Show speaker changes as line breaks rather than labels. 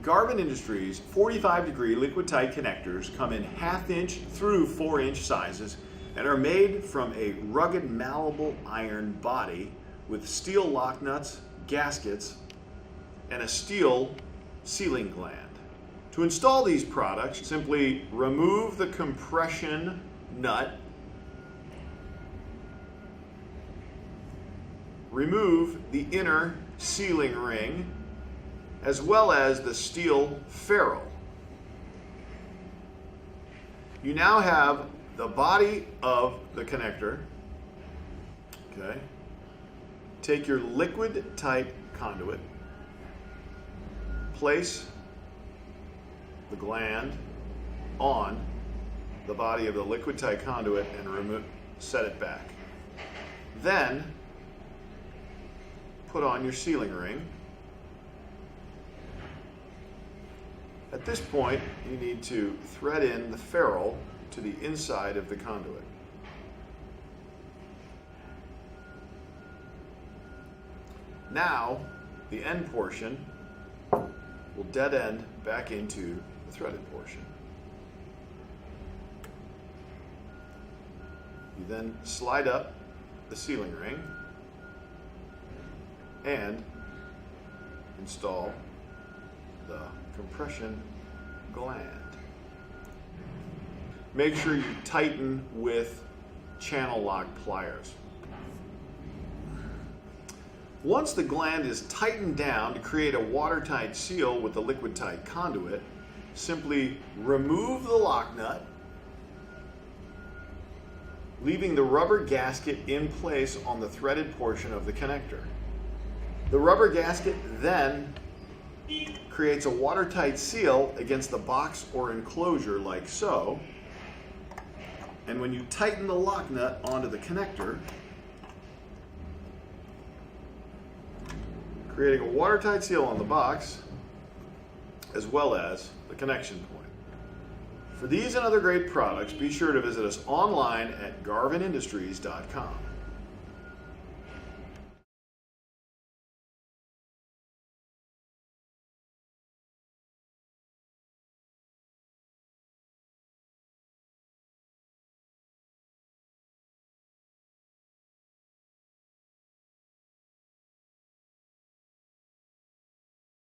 Garvin Industries 45-degree liquid-tight connectors come in 1/2 inch through 4 inch sizes and are made from a rugged malleable iron body with steel lock nuts, gaskets, and a steel sealing gland. To install these products, simply remove the compression nut, remove the inner sealing ring, as well as the steel ferrule. You now have the body of the connector. Okay. Take your liquid tight conduit, place the gland on the body of the liquid tight conduit and set it back. Then put on your sealing ring. At this point, you need to thread in the ferrule to the inside of the conduit. Now, the end portion will dead end back into the threaded portion. You then slide up the sealing ring and install the compression gland. Make sure you tighten with channel lock pliers. Once the gland is tightened down to create a watertight seal with the liquid tight conduit, simply remove the lock nut, leaving the rubber gasket in place on the threaded portion of the connector. The rubber gasket then creates a watertight seal against the box or enclosure like so. And when you tighten the lock nut onto the connector, creating a watertight seal on the box as well as the connection point. For these and other great products, be sure to visit us online at garvinindustries.com.